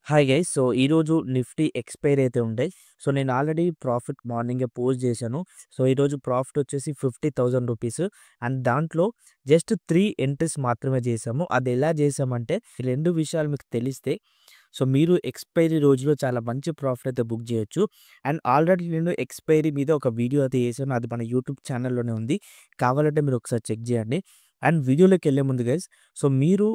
Hi guys. So, ఈరోజు Nifty expiry అయితే ఉండే. సో, నేను ఆల్రెడీ ప్రాఫిట్ మార్నింగే పోస్ట్ చేశాను. సో, ఈరోజు ప్రాఫిట్ వచ్చేసి రూ. 50,000 అండ్ దాంట్లో జస్ట్ 3 ఎంట్రీస్ మాత్రమే చేశాము. అది ఎలా చేశామంటే, ఈ 2 విషయాలు మీకు తెలిస్తే సో, మీరు ఎక్స్‌పైరీ రోజులో చాలా మంచి ప్రాఫిట్ అయితే బుక్ చేయొచ్చు. అండ్ ఆల్రెడీ నేను ఎక్స్‌పైరీ మీద ఒక వీడియో అయితే చేశాను. అది మన యూట్యూబ్ ఛానల్‌లోనే ఉంది. కావాలంటే మీరు ఒకసారి చెక్ చేయండి. అండ్ వీడియోలోకెళ్ళే ముందు గైస్, సో, మీరు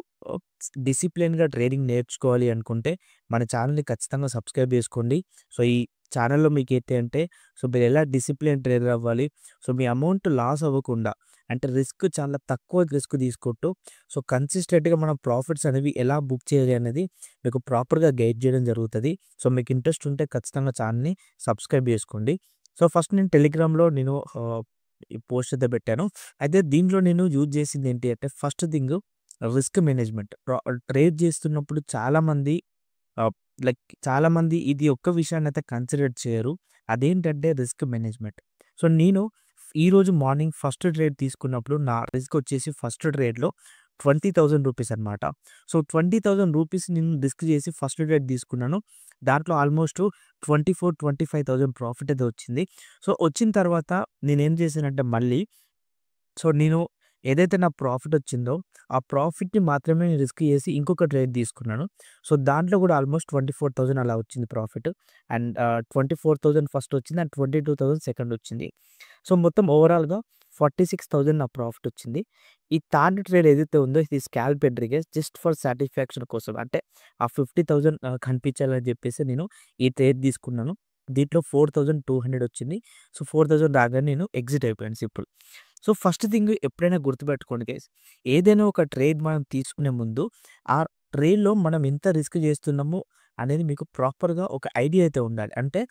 డిసిప్లిన్‌గా ట్రేడింగ్ నేర్చుకోవాలి అనుకుంటే మన ఛానల్‌ని ఖచ్చితంగా సబ్స్క్రైబ్ చేసుకోండి. సో, ఈ ఛానల్‌లో మీకైతే అంటే సో, మీరెలా డిసిప్లిన్ ట్రేడర్ అవ్వాలి. సో, మీ అమౌంట్ లాస్ అవ్వకుండా అంటే రిస్క్ చాలా తక్కువ రిస్క్ తీసుకుంటూ సో, కన్సిస్టెంట్‌గా మనం ప్రాఫిట్స్ అనేవి ఎలా బుక్ చేయాలి అనేది మీకు ప్రాపర్‌గా గైడ్ చేయడం జరుగుతది. సో, మీకు ఇంట్రెస్ట్ ఉంటే ఖచ్చితంగా ఛానల్‌ని సబ్స్క్రైబ్ చేసుకోండి. సో, ఫస్ట్ నేను టెలిగ్రామ్‌లో నేను ఈ పోస్ట్ అయితే పెట్టాను. అయితే దీంట్లో నేను యూజ్ చేసింది ఏంటి అంటే first thing risk management. Trade చేస్తున్నప్పుడు చాలామంది ఆహ్, లైక్ చాలామంది ఇది ఒక్క విషయాన్నయితే కన్సిడర్ చేయరు. అదేంటంటే రిస్క్ మేనేజ్‌మెంట్. సో, నేను ఈరోజు మార్నింగ్ ఫస్ట్ ట్రేడ్ తీసుకున్నప్పుడు నా రిస్క్ వచ్చేసి ఫస్ట్ ట్రేడ్‌లో రూ. 20,000 అనమాట. సో, రూ. 20,000 నేను రిస్క్ చేసి ఫస్ట్ ట్రేడ్ తీసుకున్నాను. దాంట్లో ఆల్మోస్ట్ 24,000-25,000 ప్రాఫిట్ అయితే వచ్చింది. సో, వచ్చిన తర్వాత నేనేం చేశానంటే మళ్ళీ సో, నేను ఏదైతే నా ప్రాఫిట్ వచ్చిందో, ఆ ప్రాఫిట్‌ని మాత్రమే నేను రిస్క్ చేసి ఇంకొక ట్రేడ్ తీసుకున్నాను. సో, దాంట్లో కూడా ఆల్మోస్ట్ 24,000 అలా వచ్చింది ప్రాఫిట్. అండ్ 24,000 ఫస్ట్ వచ్చింది. అండ్ 22,000 సెకండ్ వచ్చింది. సో, మొత్తం ఓవరాల్‌గా 46,000 నా ప్రాఫిట్ వచ్చింది. ఈ థర్డ్ ట్రేడ్ ఏదైతే ఉందో ఇది scalp entry guys, just for satisfaction కోసం. అంటే ఆ 50,000 కనిపించాలని చెప్పేసి నేను ఈ ట్రేడ్ తీసుకున్నాను. దీంట్లో 4,200 వచ్చింది. సో, 4,000 రాగానే నేను ఎగ్జిట్ అయిపోయాను సింపుల్. సో, ఫస్ట్ థింగ్ ఎప్పుడైనా గుర్తుపెట్టుకోండి గైస్. ఏదైనా ఒక ట్రేడ్ మనం తీసుకునే ముందు, ఆ ట్రేడ్‌లో మనం ఎంత రిస్క్ చేస్తున్నాము అనేది మీకు ప్రాపర్‌గా ఒక ఐడియా అయితే ఉండాలి. అంటే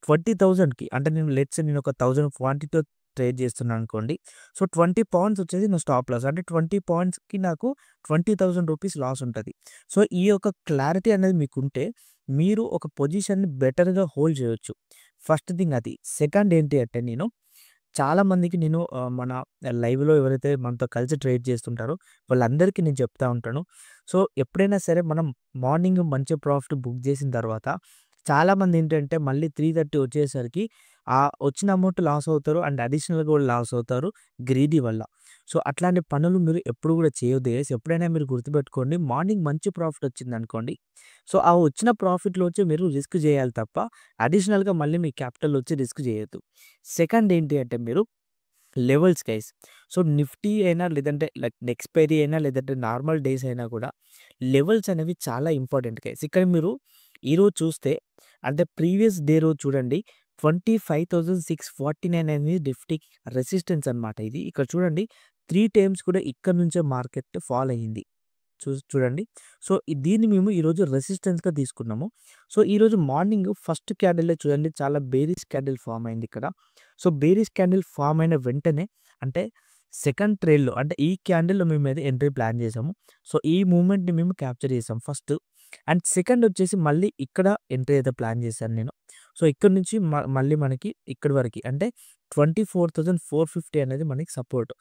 20,000కి అంటే నేను ఒక 1000 క్వాంటిటీతో ట్రేడ్ చేస్తున్నాను అనుకోండి. సో, 20 పాయింట్స్ వచ్చేసి నా స్టాప్ లాస్. అంటే 20 పాయింట్స్‌కి నాకు రూ. 20,000 లాస్ ఉంటది. సో, ఈ యొక్క క్లారిటీ అనేది మీకుంటే మీరు ఒక పొజిషన్‌ని బెటర్‌గా హోల్డ్ చేయొచ్చు. ఫస్ట్ థింగ్ అది. సెకండ్ ఏంటి అంటే చాలా మందికి నేను మన లైవ్‌లో ఎవరైతే మనతో కలిసి ట్రేడ్ చేస్తుంటారో వాళ్ళందరికీ నేను చెప్తా ఉంటాను. సో, ఎప్పుడైనా సరే మనం మార్నింగ్ మంచి ప్రాఫిట్ బుక్ చేసిన తర్వాత చాలామంది ఏంటంటే మళ్ళీ 3:30 వచ్చేసరికి ఆ వచ్చిన అమౌంట్ లాస్ అవుతారు. అండ్ అడిషనల్‌గా కూడా లాస్ అవుతారు గ్రీడీ వల్ల. సో, అట్లాంటి పనులు మీరు ఎప్పుడు కూడా చేయొద్దు గైస్. ఎప్పుడైనా మీరు గుర్తుపెట్టుకోండి, మార్నింగ్ మంచి ప్రాఫిట్ వచ్చిందనుకోండి. సో, ఆ వచ్చిన ప్రాఫిట్‌లోంచి మీరు రిస్క్ చేయాలి తప్ప అడిషనల్‌గా మళ్ళీ మీ క్యాపిటల్‌లో రిస్క్ చేయొద్దు. సెకండ్ ఏంటి అంటే మీరు లెవెల్స్ గైస్. సో, నిఫ్టీ అయినా లేదంటే లైక్ ఎక్స్‌పైరీ అయినా లేదంటే నార్మల్ డేస్ అయినా కూడా లెవెల్స్ అనేవి చాలా ఇంపార్టెంట్ గైస్. ఇక్కడ మీరు ఈరోజు చూస్తే అంటే ప్రీవియస్ డే రోజు చూడండి 25,649 అనేది నిఫ్టీ రెసిస్టెన్స్ అనమాట ఇది. ఇక్కడ చూడండి 3 టైమ్స్ కూడా ఇక్కడ నుంచే మార్కెట్ ఫాల్ అయ్యింది. చూడండి. సో, దీన్ని మేము ఈరోజు రెసిస్టెన్స్‌గా తీసుకున్నాము. సో, ఈరోజు మార్నింగ్ ఫస్ట్ క్యాండిలే చూడండి చాలా బేరిష్ క్యాండిల్ ఫార్మ్ అయింది ఇక్కడ. సో, బేరిష్ క్యాండిల్ ఫార్మ్ అయిన వెంటనే అంటే సెకండ్ ట్రేడ్‌లో అంటే ఈ క్యాండిల్‌లో మేమైతే ఎంట్రీ ప్లాన్ చేసాము. సో, ఈ మూవ్‌మెంట్‌ని మేము క్యాప్చర్ చేసాం ఫస్ట్. అండ్ సెకండ్ వచ్చేసి మళ్ళీ ఇక్కడ ఎంట్రీ అయితే ప్లాన్ చేశాను నేను. సో, ఇక్కడి నుంచి మళ్ళీ మనకి ఇక్కడి వరకి అంటే 24,450 అనేది మనకి సపోర్ట్.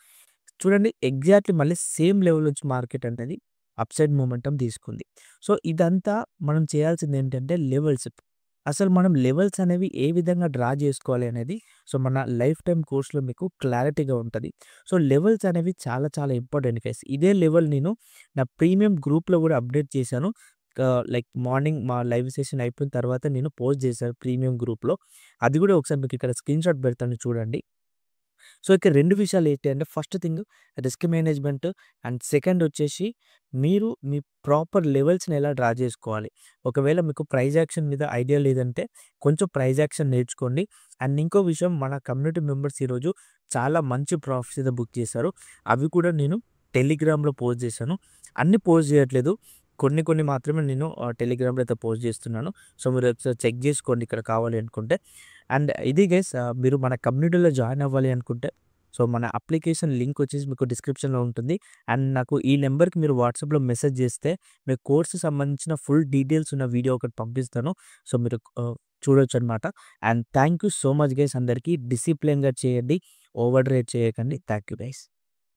చూడండి ఎగ్జాక్ట్‌లీ మళ్ళీ సేమ్ లెవెల్ నుంచి మార్కెట్ అనేది అప్‌సైడ్ మొమెంటం తీసుకుంది. సో, ఇదంతా మనం చేయాల్సిందేంటంటే లెవెల్స్. అసలు మనం లెవెల్స్ అనేవి ఏ విధంగా డ్రా చేసుకోవాలి అనేది సో, మన లైఫ్ టైమ్ కోర్స్‌లో మీకు క్లారిటీగా ఉంటది. సో, లెవెల్స్ అనేవి చాలా చాలా ఇంపార్టెంట్ గైస్. ఇదే లెవెల్ నేను నా ప్రీమియం గ్రూప్‌లో కూడా అప్డేట్ చేశాను. లైక్ మార్నింగ్ మా లైవ్ సెషన్ అయిపోయిన తర్వాత నేను పోస్ట్ చేశాను ప్రీమియం గ్రూప్‌లో. అది కూడా ఒకసారి మీకు ఇక్కడ స్క్రీన్‌షాట్ పెడతాను చూడండి. సో, ఇక్కడ 2 విషయాలు ఏంటి అంటే first thing risk management and second వచ్చేసి మీరు మీ ప్రాపర్ లెవెల్స్‌ని ఎలా డ్రా చేసుకోవాలి. ఒకవేళ మీకు ప్రైస్ యాక్షన్ మీద ఐడియా లేదంటే కొంచెం ప్రైస్ యాక్షన్ నేర్చుకోండి. అండ్ ఇంకో విషయం మన కమ్యూనిటీ మెంబర్స్ ఈరోజు చాలా మంచి ప్రాఫిట్స్ అయితే బుక్ చేశారు. అవి కూడా నేను టెలిగ్రామ్‌లో పోస్ట్ చేశాను. అన్నీ పోస్ట్ చేయట్లేదు. కొన్ని కొన్ని మాత్రమే నేను టెలిగ్రామ్‌లో అయితే పోస్ట్ చేస్తున్నాను. సో, మీరు ఒకసారి చెక్ చేసుకోండి ఇక్కడ కావాలి అనుకుంటే. అండ్ ఇది గైస్ మీరు మన కమ్యూనిటీలో జాయిన్ అవ్వాలి అనుకుంటే సో, మన అప్లికేషన్ లింక్ వచ్చేసి మీకు డిస్క్రిప్షన్‌లో ఉంటుంది. అండ్ నాకు ఈ నెంబర్‌కి మీరు వాట్సాప్‌లో మెసేజ్ చేస్తే మీ కోర్స్‌కి సంబంధించిన ఫుల్ డీటెయిల్స్ ఉన్న వీడియో ఒకటి పంపిస్తాను. సో, మీరు చూడొచ్చనమాట. And thank you so much guys అందరికీ. డిసిప్లిన్‌గా చేయండి. ఓవర్ ట్రేడ్ చేయకండి. Thank you guys.